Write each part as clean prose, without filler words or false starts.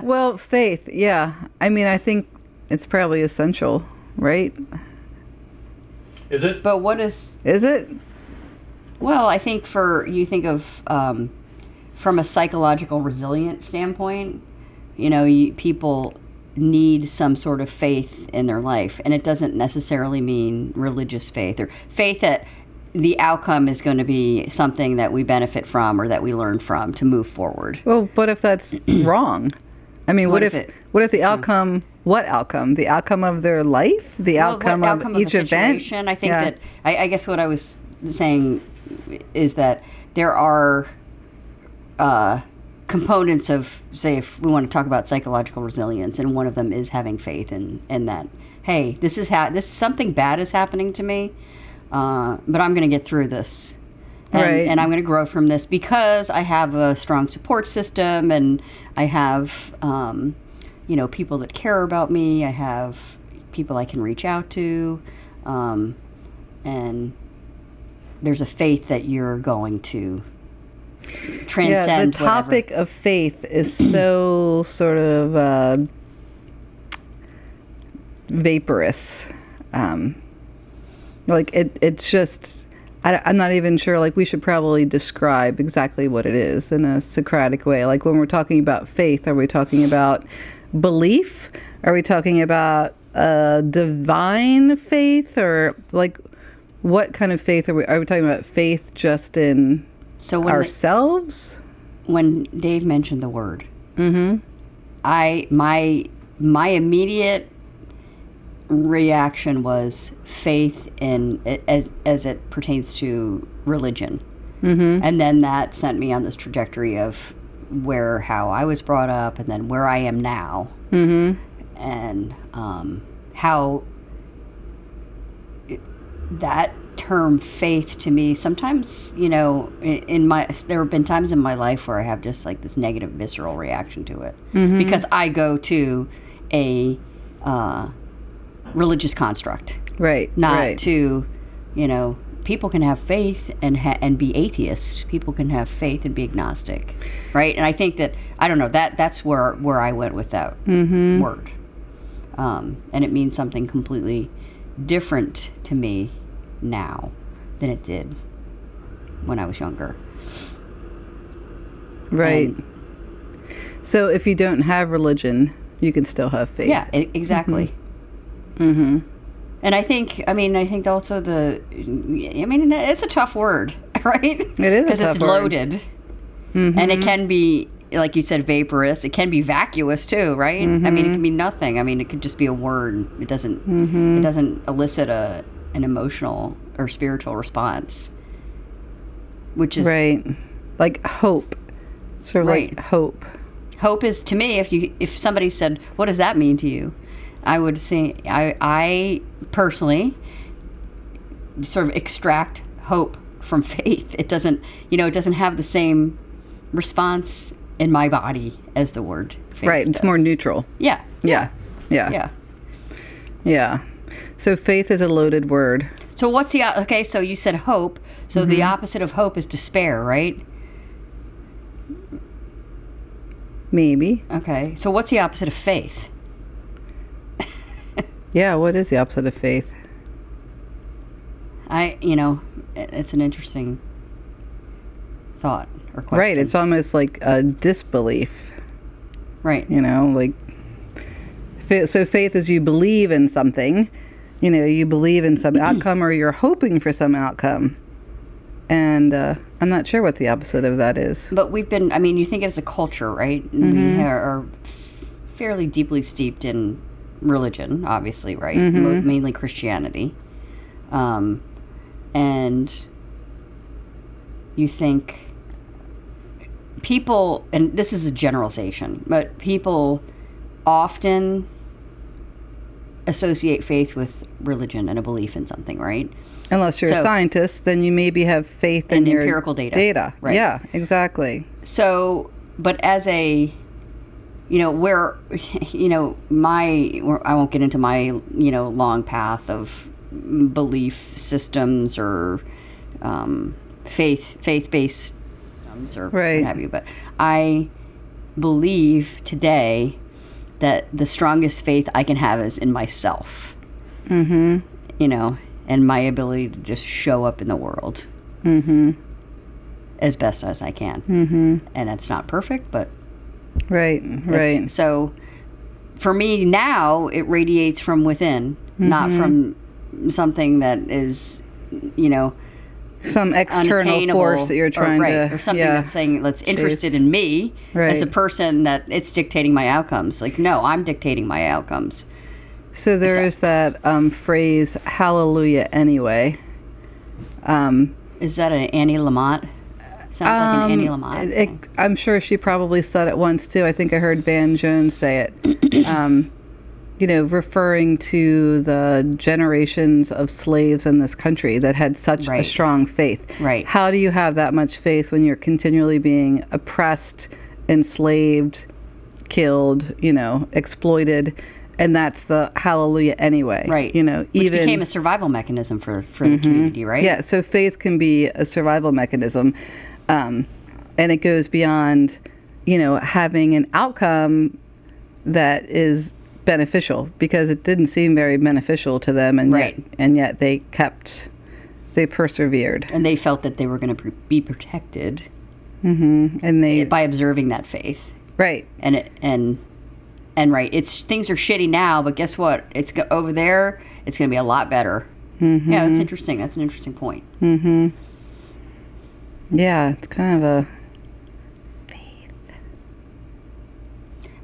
Well, faith, yeah. I mean, I think it's probably essential, right? Is it? But what is... Is it? Well, I think you think of, from a psychological resilient standpoint, people need some sort of faith in their life. And it doesn't necessarily mean religious faith or faith that the outcome is going to be something that we benefit from or that we learn from to move forward. Well, what if that's wrong? I mean, what if the outcome, what outcome? The outcome of their life? The outcome of each event? I think that, I guess what I was saying is that there are components of, say, if we want to talk about psychological resilience, and one of them is having faith in that, hey, this is something bad is happening to me, but I'm going to get through this. And I'm going to grow from this because I have a strong support system, and I have, people that care about me. I have people I can reach out to, and there's a faith that you're going to transcend. Yeah, the topic of faith is so sort of vaporous. It's just, I'm not even sure, like, we should probably describe exactly what it is in a Socratic way. Like, when we're talking about faith, are we talking about belief? Are we talking about divine faith? Or, like, what kind of faith are we talking about? Faith just in ourselves? When Dave mentioned the word, my immediate reaction was faith in as it pertains to religion, and then that sent me on this trajectory of how I was brought up, and then where I am now, and how that term faith to me sometimes, there have been times in my life where I have just like this negative visceral reaction to it, because I go to a religious construct, not to, people can have faith and be atheists. People can have faith and be agnostic, right? And I think that, I don't know, that's where I went with that word, and it means something completely different to me now than it did when I was younger. Right. So if you don't have religion, you can still have faith. Yeah, exactly. And I think also it's a tough word, right? It is a tough word. Because it's loaded. And it can be, like you said, vaporous. It can be vacuous too, right? I mean, it can be nothing. I mean, it could just be a word. It doesn't elicit an emotional or spiritual response, which is right, like hope, sort of like hope. Hope is, to me, if somebody said, "What does that mean to you?" I would say I personally sort of extract hope from faith. It doesn't have the same response in my body as the word faith Right, it's does. more neutral. Yeah. So faith is a loaded word. So what's so you said hope. So the opposite of hope is despair, right? Maybe. Okay. So what's the opposite of faith? Yeah, what is the opposite of faith? It's an interesting thought or question. Right, it's almost like a disbelief. Right. So faith is you believe in something, you believe in some outcome, or you're hoping for some outcome. And I'm not sure what the opposite of that is. But you think as a culture, right? We are fairly deeply steeped in religion, obviously, right? Mainly Christianity. And you think people, and this is a generalization, but people often associate faith with religion and a belief in something, right? Unless you're a scientist, then you maybe have faith in your empirical data. Right. Yeah, exactly. So, but as a, I won't get into my, long path of belief systems or faith-based systems or what have you, but believe today that the strongest faith I can have is in myself. Mm-hmm. You know, and my ability to just show up in the world. Mm-hmm. As best as I can. Mm-hmm. And it's not perfect, but... Right. So, for me now, it radiates from within, not from something that is, you know... Some external force that you're trying to... Or something that's saying, that's interested in me as a person, that it's dictating my outcomes. Like, no, I'm dictating my outcomes. So there is that phrase, hallelujah anyway. Is that an Annie Lamott? Sounds like an Annie Lamott thing. I'm sure she probably said it once too. I think I heard Van Jones say it. You know, referring to the generations of slaves in this country that had such a strong faith. Right. How do you have that much faith when you're continually being oppressed, enslaved, killed, you know, exploited? And that's the hallelujah anyway. Right. You know, which became a survival mechanism for the community, right? Yeah, so faith can be a survival mechanism. And it goes beyond, you know, having an outcome that is beneficial, because it didn't seem very beneficial to them, and yet they persevered. And they felt that they were going to be protected. Mm-hmm. And they... by observing that faith. Right. And right, things are shitty now, but guess what? It's over there. It's going to be a lot better. Mm-hmm. Yeah, that's interesting. That's an interesting point. Mm-hmm. Yeah, it's kind of a faith.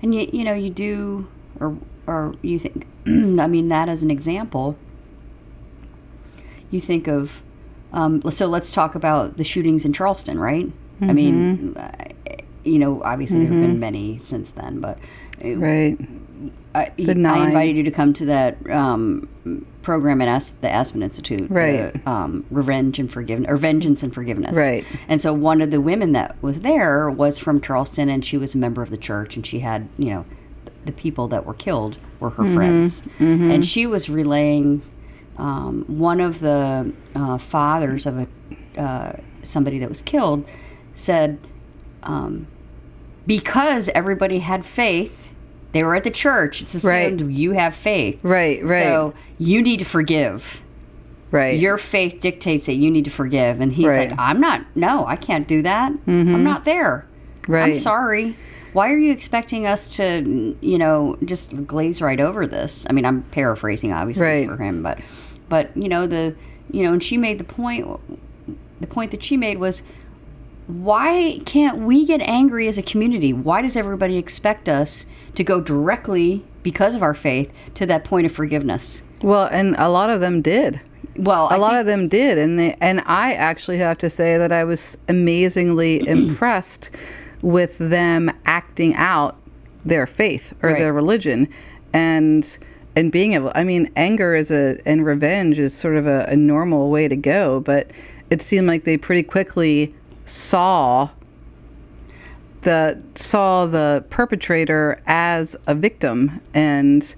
And you know, you do, or you think, I mean, that as an example, you think of, so let's talk about the shootings in Charleston, right? Mm-hmm. I mean, you know, obviously there have been many since then, but I invited you to come to that program at the Aspen Institute, Revenge and Forgiveness, or Vengeance and Forgiveness. Right. And so one of the women that was there was from Charleston, and she was a member of the church, and she had, you know, the people that were killed were her friends. Mm-hmm. And she was relaying one of the fathers of somebody that was killed said, because everybody had faith, they were at the church, it's assumed you have faith. Right. So you need to forgive. Right. Your faith dictates that you need to forgive. And he's like, I can't do that. Mm-hmm. I'm not there. Right. I'm sorry. Why are you expecting us to, you know, just glaze right over this? I mean, I'm paraphrasing, obviously, for him, but you know, and she made the point that she made was, why can't we get angry as a community? Why does everybody expect us to go directly, because of our faith, to that point of forgiveness? Well, and a lot of them did. Well, a lot of them did, and I actually have to say that I was amazingly impressed with them acting out their faith or their religion, and being able. I mean, anger and revenge is sort of a normal way to go, but it seemed like they pretty quickly saw the perpetrator as a victim, and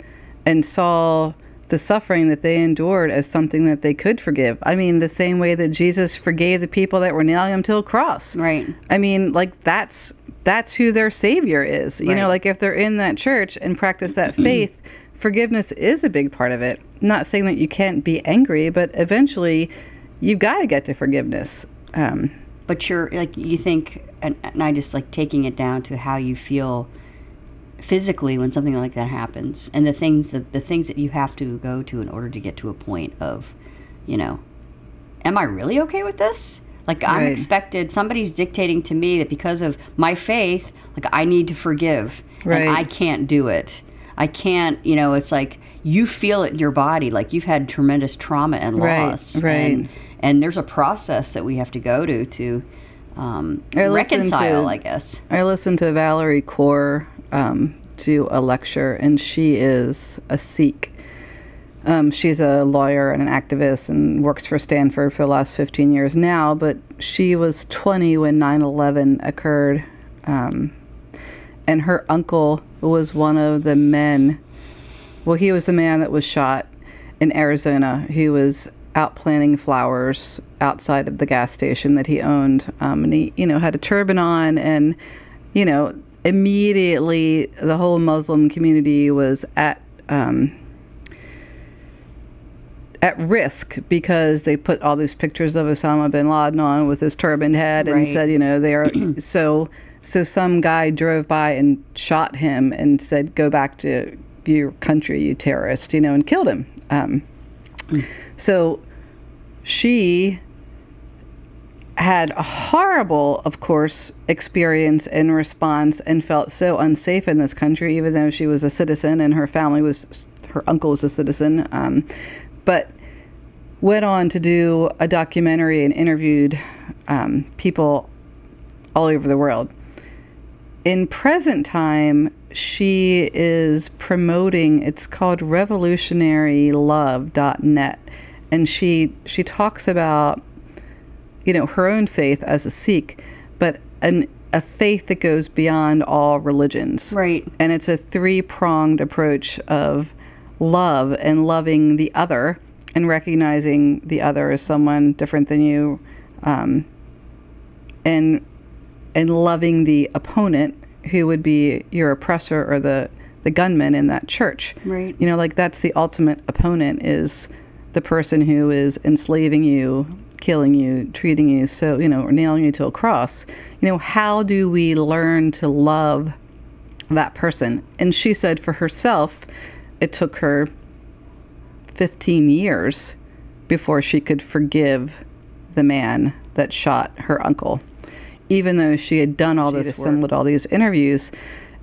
saw the suffering that they endured as something that they could forgive. I mean, the same way that Jesus forgave the people that were nailing him to a cross. Right. I mean, like, that's who their savior is. You know, like, if they're in that church and practice that faith, forgiveness is a big part of it. Not saying that you can't be angry, but eventually you've got to get to forgiveness. But you're, like, you think, and I just like taking it down to how you feel physically when something like that happens, and the things that you have to go to in order to get to a point of, you know, am I really okay with this? Like, I'm expected, somebody's dictating to me that because of my faith, like, I need to forgive, and I can't do it. I can't, you know, it's like you feel it in your body, like you've had tremendous trauma and loss. And there's a process that we have to go to reconcile, I guess. I listened to Valerie Kaur do a lecture, and she is a Sikh. She's a lawyer and an activist and works for Stanford for the last 15 years now, but she was 20 when 9/11 occurred. And her uncle was one of the men. Well, he was the man that was shot in Arizona. He was out planting flowers outside of the gas station that he owned. And he, you know, had a turban on, and, you know, immediately the whole Muslim community was at risk because they put all these pictures of Osama bin Laden on with his turban head and Right. said, they are so some guy drove by and shot him and said, go back to your country, you terrorist, and killed him. So she had a horrible, of course, experience and response and felt so unsafe in this country, even though she was a citizen and her uncle was a citizen. But went on to do a documentary and interviewed people all over the world. In present time, she is promoting, it's called revolutionarylove.net, and she talks about her own faith as a Sikh, but a faith that goes beyond all religions. Right. And it's a three-pronged approach of love and loving the other and recognizing the other as someone different than you, and loving the opponent, who would be your oppressor or the gunman in that church. Right. That's the ultimate opponent, is the person who is enslaving you, killing you, treating you so, or nailing you to a cross. How do we learn to love that person? And she said for herself, it took her 15 years before she could forgive the man that shot her uncle. Even though she had done all this, assembled all these interviews,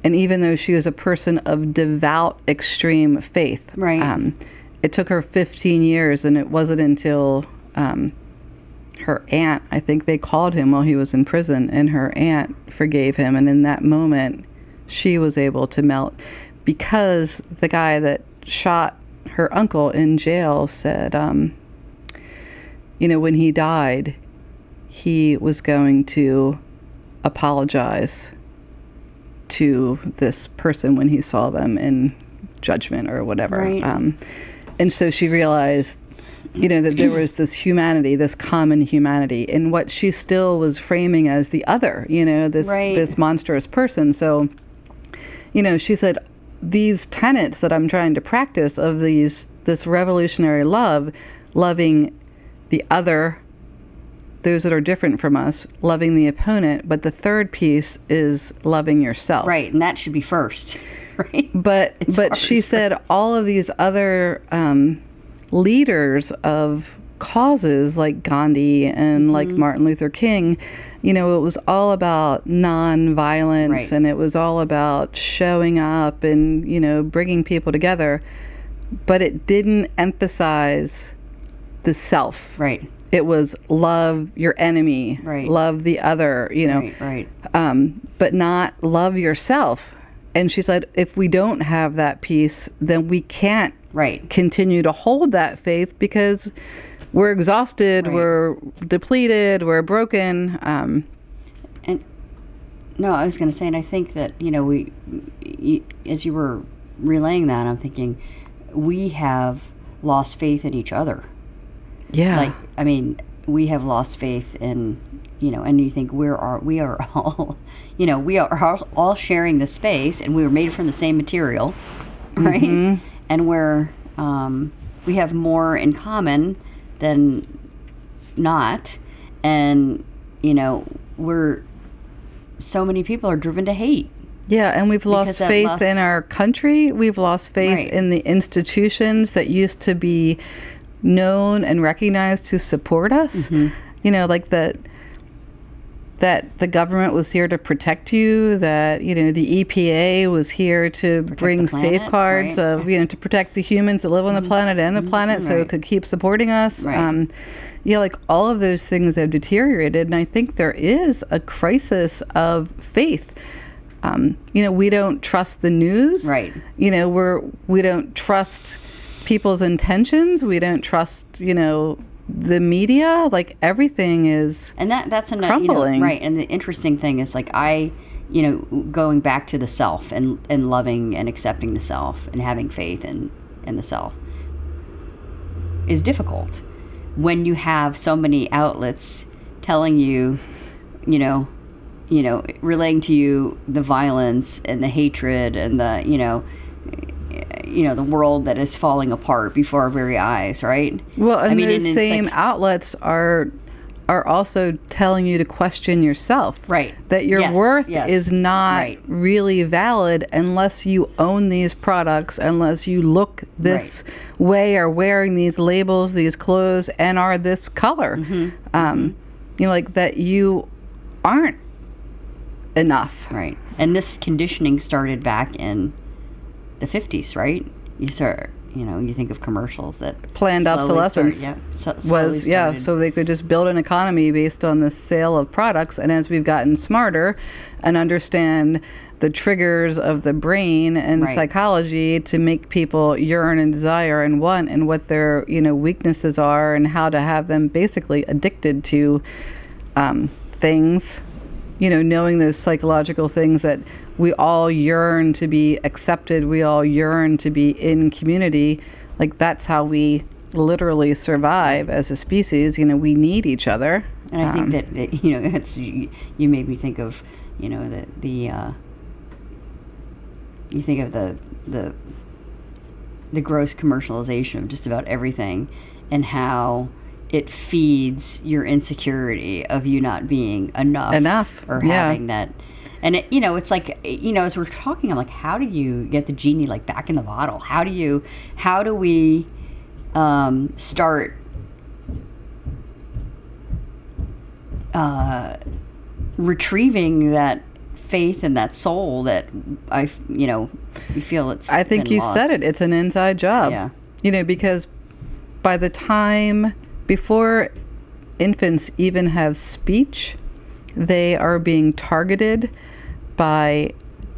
and even though she was a person of devout, extreme faith. Right. It took her 15 years, and it wasn't until her aunt, I think they called him while he was in prison, and her aunt forgave him. And in that moment, she was able to melt, because the guy that shot her uncle in jail said, when he died, he was going to apologize to this person when he saw them in judgment or whatever. Right. And so she realized, that there was this humanity, this common humanity, in what she still was framing as the other, this Right. this monstrous person. So, she said, these tenets that I'm trying to practice of this revolutionary love, loving the other, those that are different from us, loving the opponent, but the third piece is loving yourself. Right, and that should be first. Right. But she said all of these other leaders of causes like Gandhi and like Martin Luther King, it was all about nonviolence. Right. And it was all about showing up and, bringing people together. But it didn't emphasize the self. Right. It was love your enemy, Right. love the other, Right. but not love yourself. And she said, if we don't have that piece, then we can't Right. continue to hold that faith, because we're exhausted, Right. we're depleted, we're broken. And no, I was going to say, and I think that, as you were relaying that, I'm thinking we have lost faith in each other. Yeah. We have lost faith in, and you think we are all, we are all sharing the space, and we were made from the same material, right? Mm-hmm. And we have more in common than not, and so many people are driven to hate. Yeah, and we've lost Because that faith lost- in our country. We've lost faith Right. in the institutions that used to be known and recognized to support us. Like that the government was here to protect you, that, the EPA was here to bring the planet, safeguards right. of, to protect the humans that live on the planet and the planet, so it Right. could keep supporting us. Right. All of those things have deteriorated, and I think there is a crisis of faith. We don't trust the news. Right. We don't trust people's intentions. We don't trust, the media. Like, everything is And that's another, crumbling. right. And the interesting thing is, going back to the self and loving and accepting the self and having faith in the self is difficult when you have so many outlets telling you, relaying to you the violence and the hatred and the the world that is falling apart before our very eyes, right? Well, and those same outlets are also telling you to question yourself. Right. That your worth is not really valid unless you own these products, unless you look this way, are wearing these labels, these clothes, and are this color. Like that you aren't enough. Right. And this conditioning started back in the 50s, right? You think of commercials that planned obsolescence was so they could just build an economy based on the sale of products. And as we've gotten smarter and understand the triggers of the brain and psychology to make people yearn and desire and want, and what their weaknesses are, and how to have them basically addicted to things, knowing those psychological things that we all yearn to be accepted, we all yearn to be in community. Like that's how we literally survive as a species. We need each other. And I think that it's you made me think of you think of the gross commercialization of just about everything, and how it feeds your insecurity of you not being enough or having that. And it's like, as we're talking, I'm like, how do you get the genie like back in the bottle? How do we start retrieving that faith and that soul that we feel it's I think you lost. Said it. It's an inside job. Yeah. Because by the time, before infants even have speech, they are being targeted by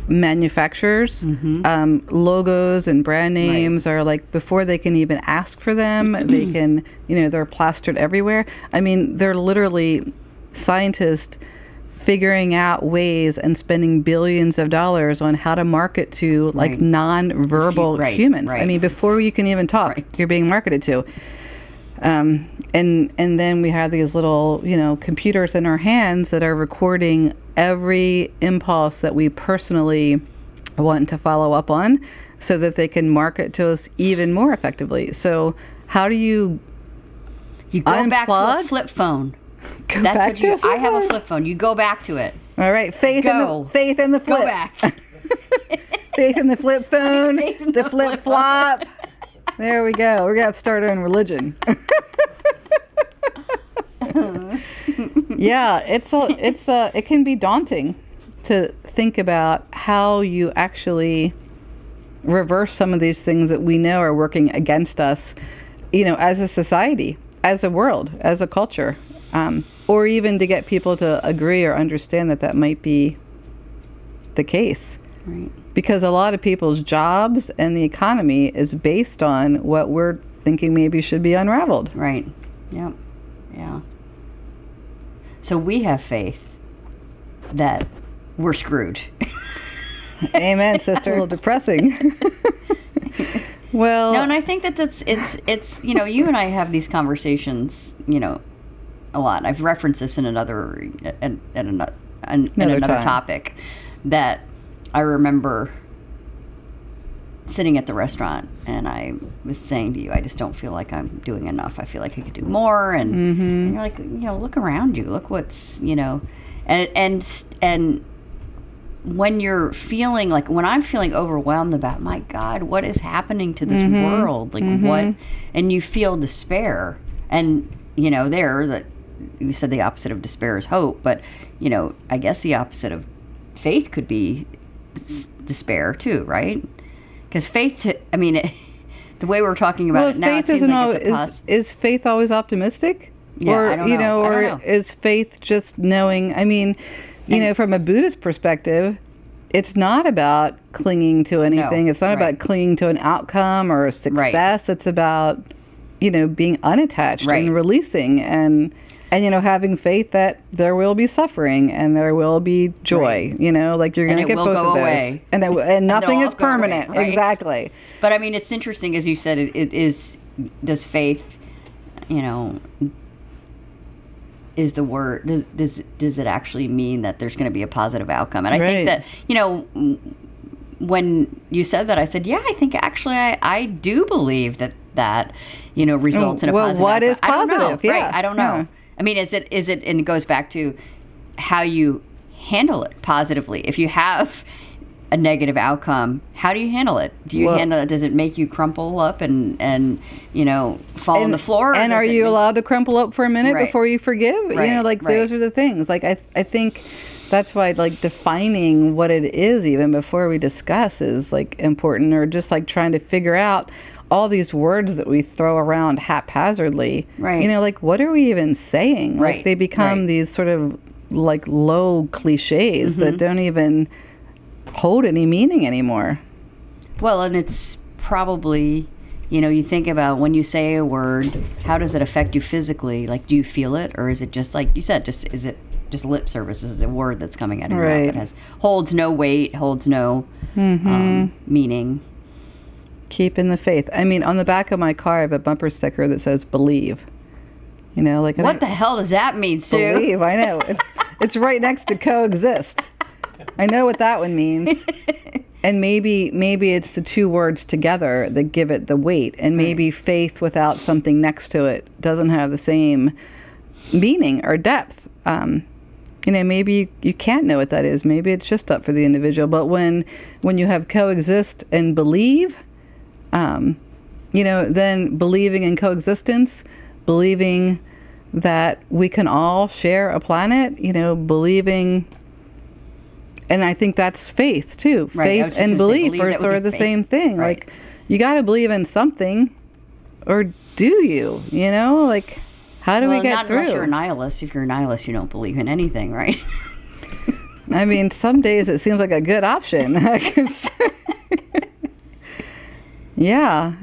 manufacturers. Logos and brand names are like, before they can even ask for them, they can, they're plastered everywhere. I mean, they're literally scientists figuring out ways and spending billions of dollars on how to market to like non-verbal humans. I mean, before you can even talk, you're being marketed to. And then we have these little, computers in our hands that are recording every impulse that we personally want to follow up on, so that they can market to us even more effectively. So how do you go back to a flip phone? That's what I have a flip phone. You go back to it. All right, faith in the flip. Go back. Faith in the flip phone. The flip flop. There we go. We're gonna have to start our own religion. Yeah, it can be daunting to think about how you actually reverse some of these things that we know are working against us, as a society, as a world, as a culture, or even to get people to agree or understand that might be the case. Right. Because a lot of people's jobs and the economy is based on what we're thinking maybe should be unraveled. Right. Yep. Yeah. So we have faith that we're screwed. Amen, sister. A little depressing. Well, no, and I think that it's you and I have these conversations, a lot. I've referenced this in another topic, that I remember sitting at the restaurant and I was saying to you, I just don't feel like I'm doing enough. I feel like I could do more. And you're like, look around you, look what's, and when you're feeling like, when I'm feeling overwhelmed about, my God, what is happening to this world? Like what, and you feel despair, and that you said the opposite of despair is hope, but I guess the opposite of faith could be despair too, right? Because faith, the way we're talking about it now, faith it seems isn't like always, it's a plus. Is faith always optimistic? Yeah, or I don't know. or is faith just knowing? I mean, from a Buddhist perspective, it's not about clinging to anything. No, it's not about clinging to an outcome or a success. It's about being unattached and releasing and having faith that there will be suffering and there will be joy. Like you're going to get both of those. Away. And nothing is permanent. Away, right? Exactly. But it's interesting, as you said, it is, does faith, is the word, does it actually mean that there's going to be a positive outcome? And I think that, when you said that, I said, yeah, I think actually I do believe that results in a positive outcome. Well, what is positive? I don't know. Yeah. Right, I don't know. Yeah. I mean, is it, and it goes back to how you handle it positively. If you have a negative outcome, how do you handle it? Do you handle it? Does it make you crumple up and fall on the floor? And are you allowed to crumple up for a minute before you forgive? Right. Those are the things. Like, I think that's why, like, defining what it is even before we discuss is, like, important, or just, like, trying to figure out all these words that we throw around haphazardly. Right. Like, what are we even saying? Right. Like, they become these sort of, like, low cliches that don't even hold any meaning anymore. Well, and it's probably, you think about when you say a word, how does it affect you physically? Like, do you feel it, or is it just, like you said, is it just lip service? Is it a word that's coming out of your mouth that holds no weight, holds no meaning? Keeping the faith. I mean, on the back of my car, I have a bumper sticker that says "Believe." What the hell does that mean, Sue? Believe. I know. It's right next to coexist. I know what that one means. And maybe it's the two words together that give it the weight. And maybe faith without something next to it doesn't have the same meaning or depth. Maybe you can't know what that is. Maybe it's just up for the individual. But when you have coexist and believe, then believing in coexistence, believing that we can all share a planet, believing, and I think that's faith too. Faith and belief are sort of the same thing. Right. Like, you got to believe in something, or do you? Like, how do we get not through? Unless you're a nihilist. If you're a nihilist, you don't believe in anything, right? I mean, some days it seems like a good option. Yeah.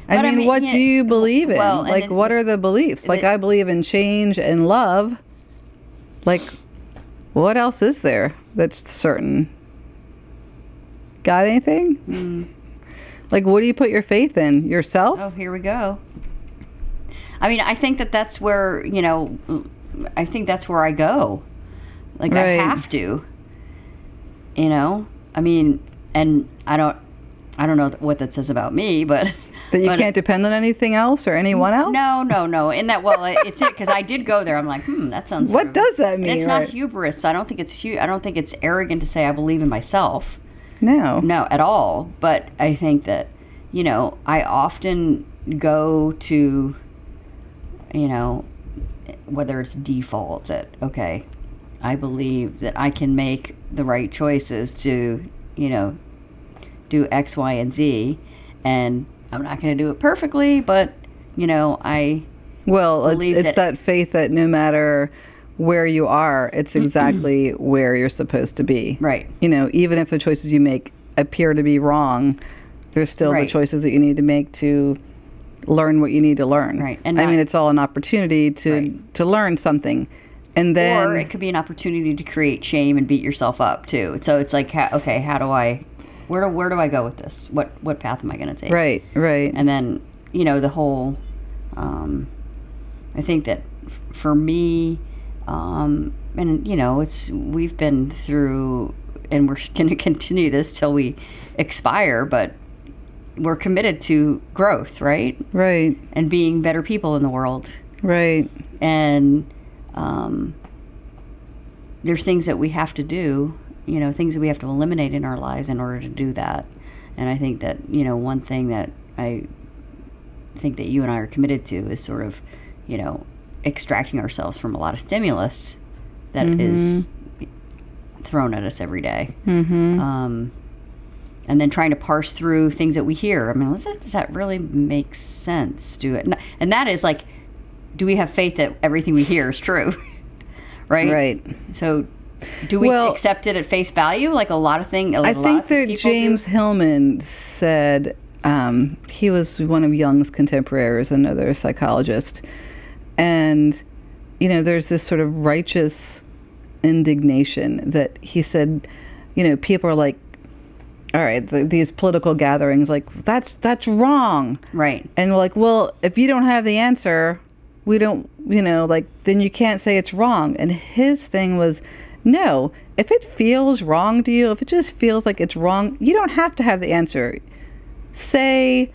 I mean, what do you believe in? Well, like, what are the beliefs? Like, I believe in change and love. Like, what else is there that's certain? Got anything? Like, what do you put your faith in? Yourself? Oh, here we go. I mean, I think that's where, I think that's where I go. Like, I have to. I mean, and I don't know what that says about me, but that you can't depend on anything else or anyone else. No. In that, it's it, because I did go there. I'm like, that sounds. What does that mean? It's not hubris. I don't think it's I don't think it's arrogant to say I believe in myself. No, at all. But I think that I often go to whether it's default that I believe that I can make the right choices to do X, Y, and Z, and I'm not going to do it perfectly, but I believe it's that faith that no matter where you are, it's exactly where you're supposed to be. Right. Even if the choices you make appear to be wrong, there's still the choices that you need to make to learn what you need to learn. Right. And I mean, it's all an opportunity to learn something. And then, or it could be an opportunity to create shame and beat yourself up too. So it's like, how do I, where do I go with this? What path am I going to take? Right. And then, the whole, I think that for me, and we've been through, and we're going to continue this till we expire, but we're committed to growth, right? Right. And being better people in the world. Right. And there's things that we have to do, things that we have to eliminate in our lives in order to do that. And I think that, one thing that I think that you and I are committed to is sort of, extracting ourselves from a lot of stimulus that is thrown at us every day. And then trying to parse through things that we hear. I mean, does that really make sense? And that is like, do we have faith that everything we hear is true? Right? Right. So do we accept it at face value? Like a lot of things. I think that James Hillman said, he was one of Jung's contemporaries, another psychologist. And, there's this sort of righteous indignation that he said, people are like, all right, these political gatherings, like, that's wrong. Right. And we're like, well, if you don't have the answer, we don't, like, then you can't say it's wrong. And his thing was, no, if it feels wrong to you, if it just feels like it's wrong, you don't have to have the answer. Say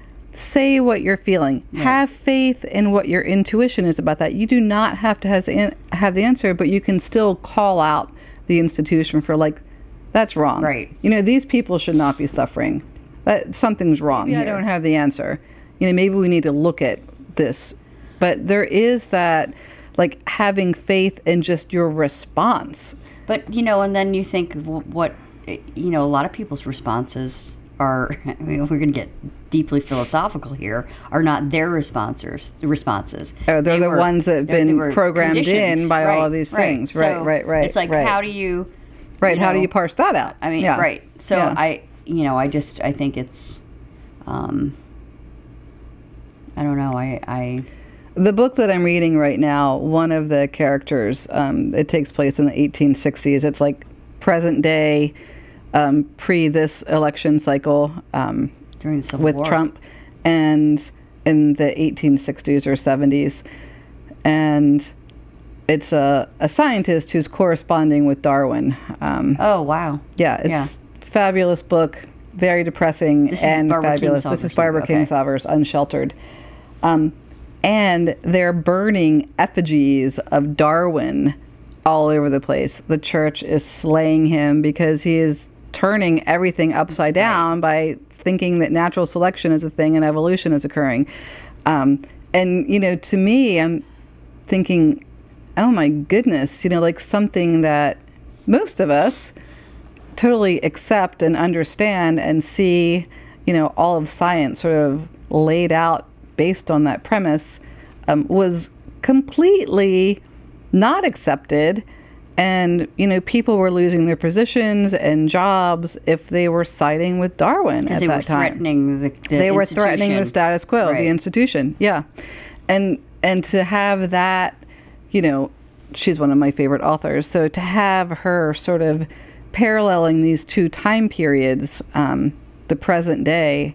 what you're feeling. Right. Have faith in what your intuition is about that. You do not have to have the answer, but you can still call out the institution for, like, that's wrong. Right. These people should not be suffering. Something's wrong. Maybe I don't have the answer. Maybe we need to look at this. But there is that, like, having faith in just your response. But, and then you think what, a lot of people's responses are, if we're going to get deeply philosophical here, are not their responses. Oh, they're the ones that have been programmed in by all of these things. So Right. It's like, how do you... Right, how do you parse that out? I mean, yeah. Right. So I think it's... I don't know, The book that I'm reading right now, one of the characters, it takes place in the 1860s. It's like present day, pre this election cycle, during the Civil with War. Trump, and in the 1860s or 70s. And it's a scientist who's corresponding with Darwin. Oh, wow. Yeah, it's a fabulous book, very depressing and fabulous. This is Barbara Kingsolver's Unsheltered. And they're burning effigies of Darwin all over the place. The church is slaying him because he is turning everything upside down by thinking that natural selection is a thing and evolution is occurring. And, to me, I'm thinking, oh my goodness, like something that most of us totally accept and understand and see, all of science sort of laid out based on that premise, was completely not accepted. And, people were losing their positions and jobs if they were siding with Darwin at that time. Because they were threatening the They were threatening the status quo, right. The institution. Yeah. And to have that, she's one of my favorite authors. So to have her sort of paralleling these two time periods, the present day,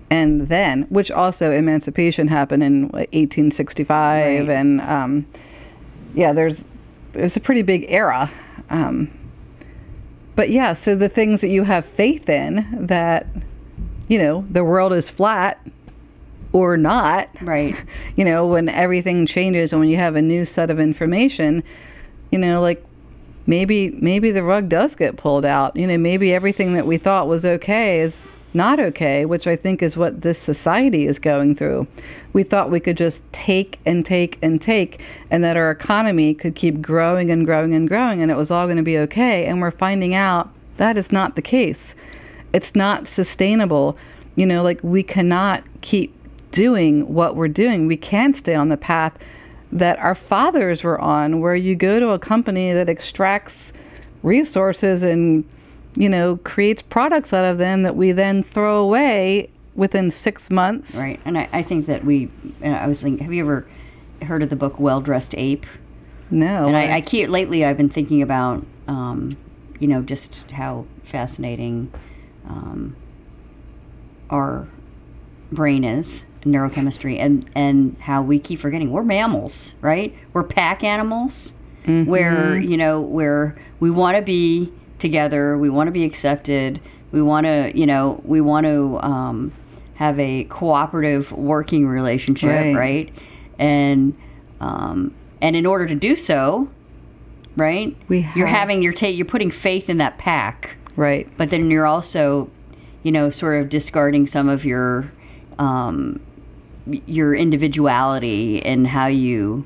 and then, which also emancipation happened in 1865, right. And it's a pretty big era. But yeah, so the things that you have faith in, that, the world is flat or not. Right. When everything changes and when you have a new set of information, like maybe the rug does get pulled out. Maybe everything that we thought was okay is not okay, which I think is what this society is going through. We thought we could just take and take and take, and that our economy could keep growing and growing and growing, and it was all going to be okay. And we're finding out that is not the case. It's not sustainable. Like, we cannot keep doing what we're doing. We can't stay on the path that our fathers were on, where you go to a company that extracts resources and creates products out of them that we then throw away within 6 months. Right. And I think that I was thinking, have you ever heard of the book Well-Dressed Ape? No. And I keep, lately I've been thinking about, just how fascinating our brain is, neurochemistry, and how we keep forgetting we're mammals, right? We're pack animals, mm-hmm. where we want to be together, we want to be accepted, we want to have a cooperative working relationship, right? And in order to do so, right, you're putting faith in that pack, right? But then you're also, sort of discarding some of your individuality and how you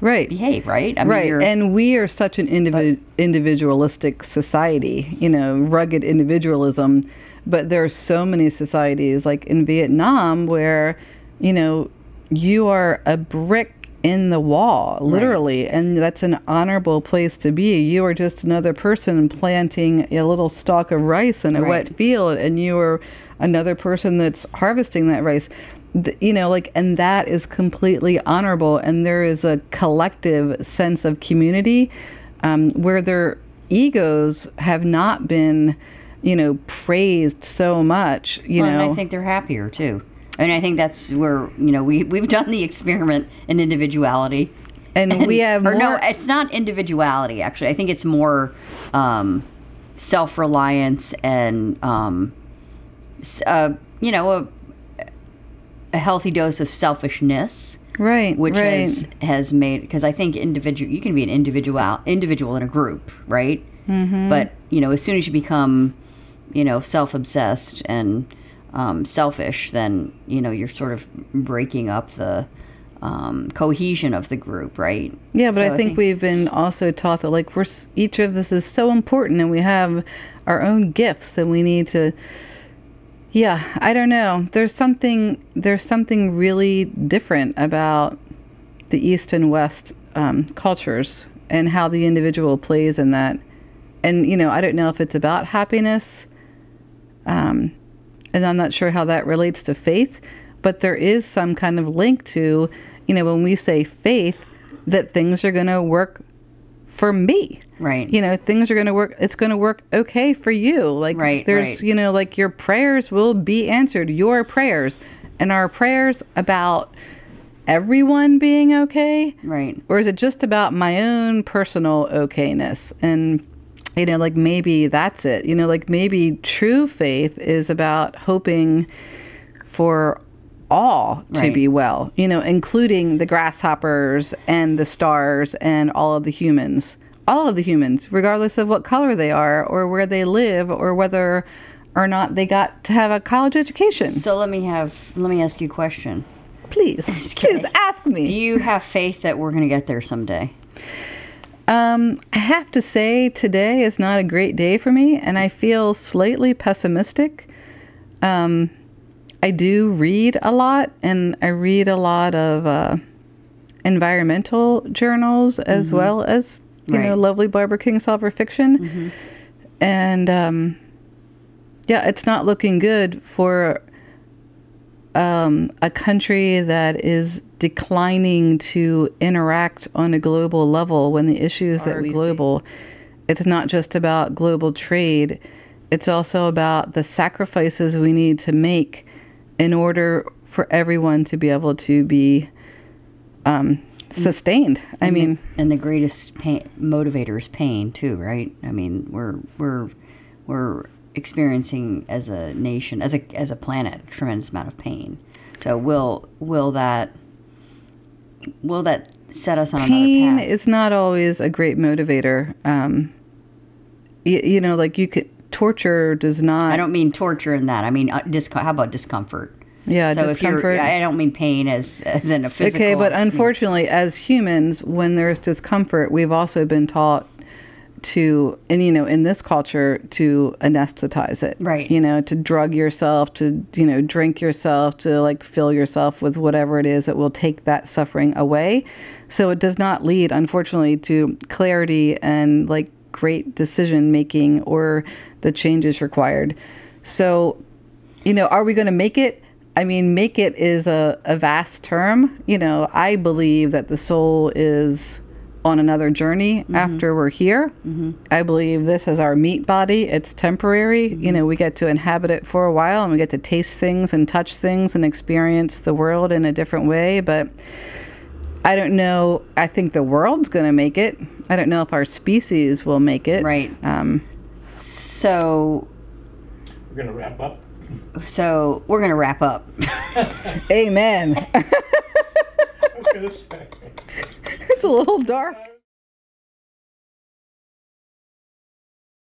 right. behave, right? I mean, right. And we are such an individualistic society, rugged individualism. But there are so many societies, like in Vietnam, where, you are a brick in the wall, literally, right. And that's an honorable place to be. You are just another person planting a little stalk of rice in a wet field, and you are another person that's harvesting that rice. And that is completely honorable, and there is a collective sense of community where their egos have not been, praised so much. And I think they're happier too. I mean, I think that's where, you know, we've done the experiment in individuality. And we have more... Or no, it's not individuality, actually. I think it's more self-reliance and, you know, a healthy dose of selfishness. Right, which right. has made, because I think you can be an individual in a group, right? Mm-hmm. But, you know, as soon as you become, you know, self-obsessed and selfish, then, you know, you're sort of breaking up the cohesion of the group, right? Yeah, but so I think we've been also taught that, like, each of us is so important, and we have our own gifts, and we need to... Yeah, I don't know. There's something really different about the East and West cultures and how the individual plays in that. And, you know, I don't know if it's about happiness, and I'm not sure how that relates to faith, but there is some kind of link to, you know, when we say faith, that things are going to work for me. Right. You know, things are going to work. It's going to work okay for you. Like, there's, you know, like your prayers will be answered. Your prayers. And are prayers about everyone being okay? Right. Or is it just about my own personal okayness? And, you know, like maybe that's it. You know, like maybe true faith is about hoping for all to be well, you know, including the grasshoppers and the stars and all of the humans, regardless of what color they are or where they live or whether or not they got to have a college education. So let me ask you a question. Please ask me. Do you have faith that we're going to get there someday? I have to say today is not a great day for me, and I feel slightly pessimistic. I do read a lot, and I read a lot of environmental journals as well as, you know, lovely Barbara Kingsolver fiction. Mm-hmm. And, yeah, it's not looking good for a country that is declining to interact on a global level when the issues that we global. It's not just about global trade. It's also about the sacrifices we need to make in order for everyone to be able to be sustained. And the greatest motivator is pain too, right? I mean, we're experiencing as a nation, as a planet, a tremendous amount of pain. So will that set us on another path? Pain is not always a great motivator. You know, like you could. Torture does not... I don't mean torture in that. I mean, how about discomfort? Yeah, so discomfort. I don't mean pain as in a physical... Okay, but unfortunately, as humans, when there's discomfort, we've also been taught to, and you know, in this culture, to anesthetize it. Right. You know, to drug yourself, to, you know, drink yourself, to like fill yourself with whatever it is that will take that suffering away. So it does not lead, unfortunately, to clarity and like great decision making or the changes required. So, you know, are we going to make it? I mean, make it is a vast term. You know, I believe that the soul is on another journey after we're here. Mm-hmm. I believe this is our meat body. It's temporary. Mm-hmm. You know, we get to inhabit it for a while and we get to taste things and touch things and experience the world in a different way. But I don't know. I think the world's going to make it. I don't know if our species will make it. Right. So we're going to wrap up. So we're going to wrap up. Amen. I was going to say. It's a little dark.